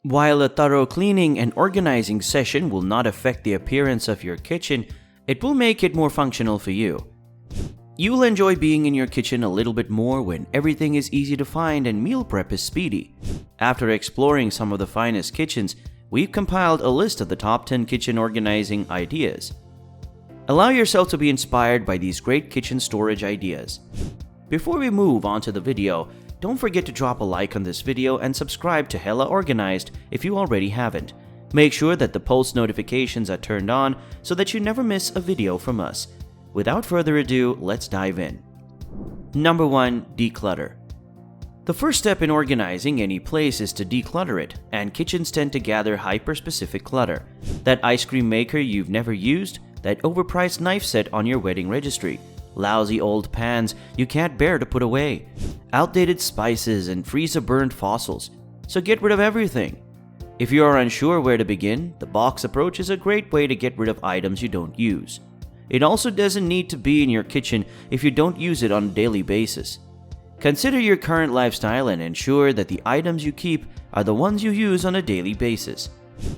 While a thorough cleaning and organizing session will not affect the appearance of your kitchen, it will make it more functional for you. You will enjoy being in your kitchen a little bit more when everything is easy to find and meal prep is speedy. After exploring some of the finest kitchens, we've compiled a list of the top 10 kitchen organizing ideas. Allow yourself to be inspired by these great kitchen storage ideas. Before we move on to the video, don't forget to drop a like on this video and subscribe to Hela Organized if you already haven't. Make sure that the post notifications are turned on so that you never miss a video from us. Without further ado, let's dive in. Number 1. Declutter. The first step in organizing any place is to declutter it, and kitchens tend to gather hyper-specific clutter. That ice cream maker you've never used, that overpriced knife set on your wedding registry, lousy old pans you can't bear to put away, outdated spices and freezer-burned fossils. So get rid of everything. If you are unsure where to begin, the box approach is a great way to get rid of items you don't use. It also doesn't need to be in your kitchen if you don't use it on a daily basis. Consider your current lifestyle and ensure that the items you keep are the ones you use on a daily basis.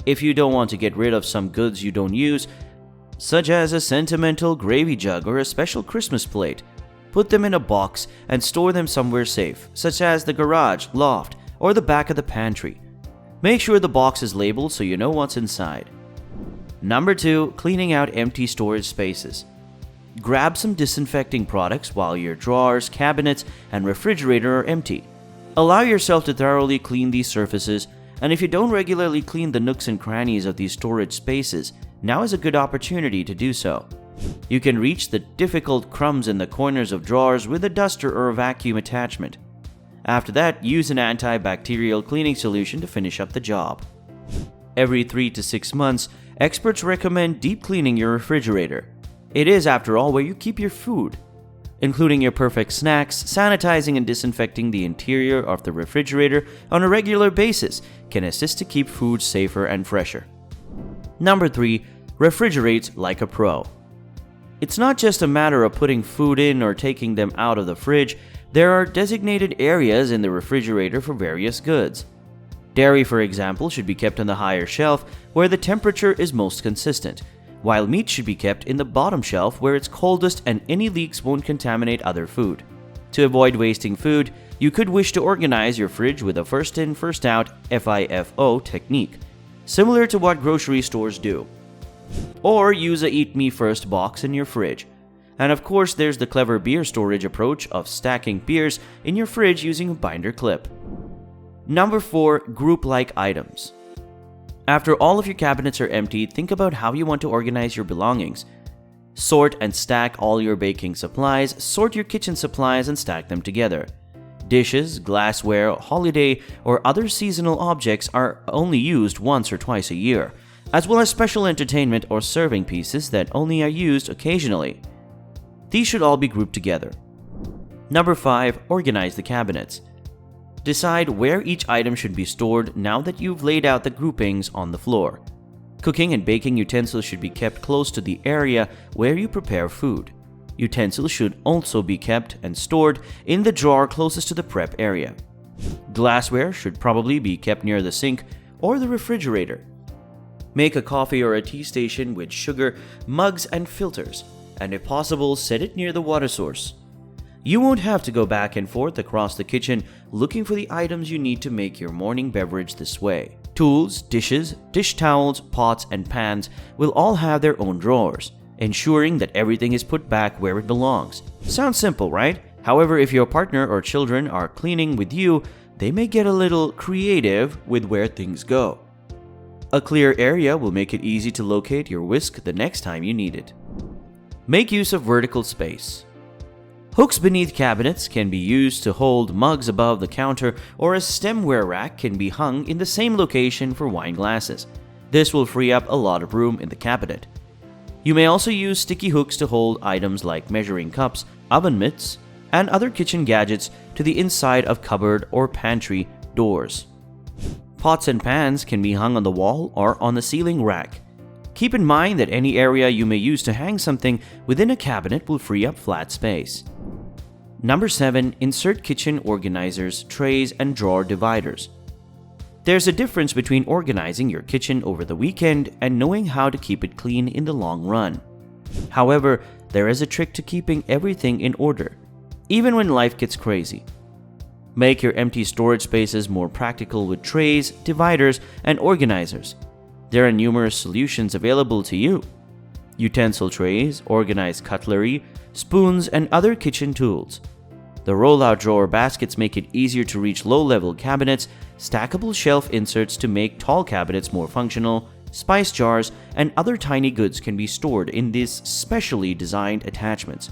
If you don't want to get rid of some goods you don't use, such as a sentimental gravy jug or a special Christmas plate, put them in a box and store them somewhere safe, such as the garage, loft, or the back of the pantry. Make sure the box is labeled so you know what's inside. Number 2. Cleaning out empty storage spaces. Grab some disinfecting products while your drawers, cabinets, and refrigerator are empty. Allow yourself to thoroughly clean these surfaces, and if you don't regularly clean the nooks and crannies of these storage spaces, now is a good opportunity to do so. You can reach the difficult crumbs in the corners of drawers with a duster or a vacuum attachment. After that, use an antibacterial cleaning solution to finish up the job. Every 3 to 6 months, experts recommend deep cleaning your refrigerator. It is, after all, where you keep your food. Including your perfect snacks, sanitizing and disinfecting the interior of the refrigerator on a regular basis can assist to keep food safer and fresher. Number 3. Refrigerate like a pro. It's not just a matter of putting food in or taking them out of the fridge. There are designated areas in the refrigerator for various goods. Dairy, for example, should be kept on the higher shelf where the temperature is most consistent, while meat should be kept in the bottom shelf where it's coldest and any leaks won't contaminate other food. To avoid wasting food, you could wish to organize your fridge with a first in, first out FIFO technique, similar to what grocery stores do. Or use a Eat Me First box in your fridge. And of course, there's the clever beer storage approach of stacking beers in your fridge using a binder clip. Number 4. Group-like items. After all of your cabinets are empty, think about how you want to organize your belongings. Sort and stack all your baking supplies, sort your kitchen supplies and stack them together. Dishes, glassware, holiday, or other seasonal objects are only used once or twice a year, as well as special entertainment or serving pieces that only are used occasionally. These should all be grouped together. Number 5. Organize the cabinets. Decide where each item should be stored now that you've laid out the groupings on the floor. Cooking and baking utensils should be kept close to the area where you prepare food. Utensils should also be kept and stored in the drawer closest to the prep area. Glassware should probably be kept near the sink or the refrigerator. Make a coffee or a tea station with sugar, mugs, and filters, and if possible, set it near the water source. You won't have to go back and forth across the kitchen looking for the items you need to make your morning beverage this way. Tools, dishes, dish towels, pots, and pans will all have their own drawers, ensuring that everything is put back where it belongs. Sounds simple, right? However, if your partner or children are cleaning with you, they may get a little creative with where things go. A clear area will make it easy to locate your whisk the next time you need it. Make use of vertical space. Hooks beneath cabinets can be used to hold mugs above the counter, or a stemware rack can be hung in the same location for wine glasses. This will free up a lot of room in the cabinet. You may also use sticky hooks to hold items like measuring cups, oven mitts, and other kitchen gadgets to the inside of cupboard or pantry doors. Pots and pans can be hung on the wall or on the ceiling rack. Keep in mind that any area you may use to hang something within a cabinet will free up flat space. Number 7. Insert kitchen organizers, trays, and drawer dividers. There's a difference between organizing your kitchen over the weekend and knowing how to keep it clean in the long run. However, there is a trick to keeping everything in order, even when life gets crazy. Make your empty storage spaces more practical with trays, dividers, and organizers. There are numerous solutions available to you. Utensil trays, organized cutlery, spoons, and other kitchen tools. The roll-out drawer baskets make it easier to reach low-level cabinets, stackable shelf inserts to make tall cabinets more functional, spice jars, and other tiny goods can be stored in these specially designed attachments.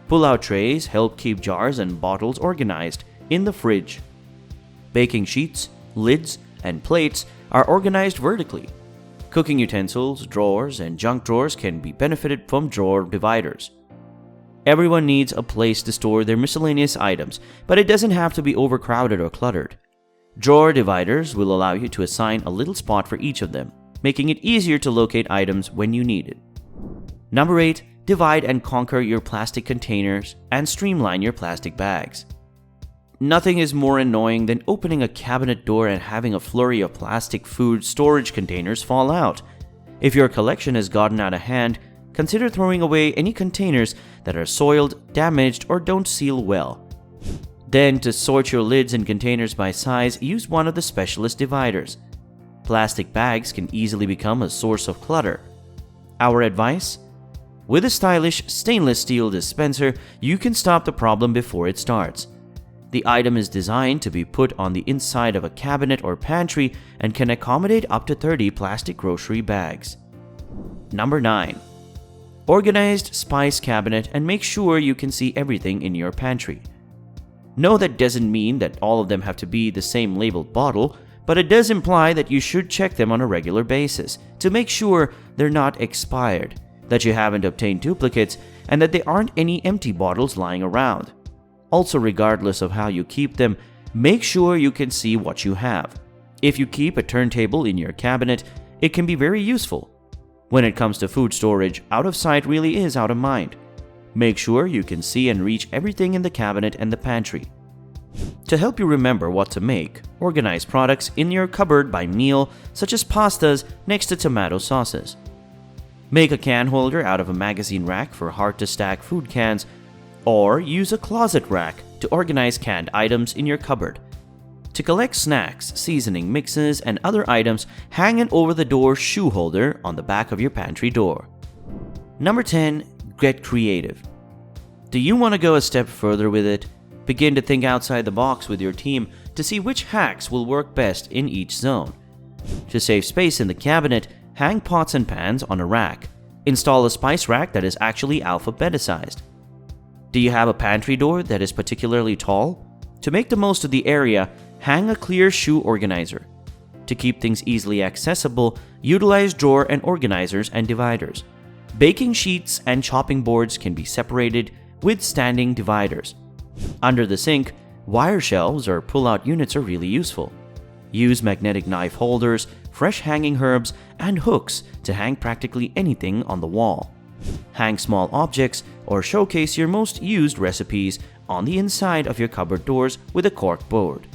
Pull-out trays help keep jars and bottles organized in the fridge. Baking sheets, lids, and plates are organized vertically. Cooking utensils, drawers, and junk drawers can be benefited from drawer dividers. Everyone needs a place to store their miscellaneous items, but it doesn't have to be overcrowded or cluttered. Drawer dividers will allow you to assign a little spot for each of them, making it easier to locate items when you need it. Number 8. Divide and conquer your plastic containers and streamline your plastic bags. Nothing is more annoying than opening a cabinet door and having a flurry of plastic food storage containers fall out. If your collection has gotten out of hand, consider throwing away any containers that are soiled, damaged, or don't seal well. Then, to sort your lids and containers by size, use one of the specialist dividers. Plastic bags can easily become a source of clutter. Our advice? With a stylish stainless steel dispenser, you can stop the problem before it starts. The item is designed to be put on the inside of a cabinet or pantry and can accommodate up to 30 plastic grocery bags. Number 9. Organized spice cabinet and make sure you can see everything in your pantry. No, that doesn't mean that all of them have to be the same labeled bottle, but it does imply that you should check them on a regular basis to make sure they're not expired, that you haven't obtained duplicates, and that there aren't any empty bottles lying around. Also, regardless of how you keep them, make sure you can see what you have. If you keep a turntable in your cabinet, it can be very useful. When it comes to food storage, out of sight really is out of mind. Make sure you can see and reach everything in the cabinet and the pantry. To help you remember what to make, organize products in your cupboard by meal, such as pastas next to tomato sauces. Make a can holder out of a magazine rack for hard-to-stack food cans, or use a closet rack to organize canned items in your cupboard. To collect snacks, seasoning mixes, and other items, hang an over-the-door shoe holder on the back of your pantry door. Number 10. Get creative. Do you want to go a step further with it? Begin to think outside the box with your team to see which hacks will work best in each zone. To save space in the cabinet, hang pots and pans on a rack. Install a spice rack that is actually alphabetized. Do you have a pantry door that is particularly tall? To make the most of the area, hang a clear shoe organizer. To keep things easily accessible, utilize drawer and organizers and dividers. Baking sheets and chopping boards can be separated with standing dividers. Under the sink, wire shelves or pull-out units are really useful. Use magnetic knife holders, fresh hanging herbs, and hooks to hang practically anything on the wall. Hang small objects or showcase your most used recipes on the inside of your cupboard doors with a cork board.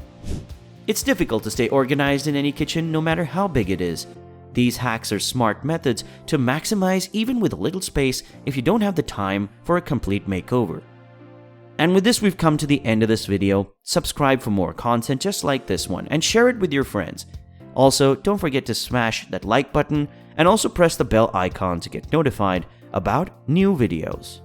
It's difficult to stay organized in any kitchen, no matter how big it is. These hacks are smart methods to maximize even with a little space if you don't have the time for a complete makeover. And with this, we've come to the end of this video. Subscribe for more content just like this one and share it with your friends. Also, don't forget to smash that like button and also press the bell icon to get notified about new videos.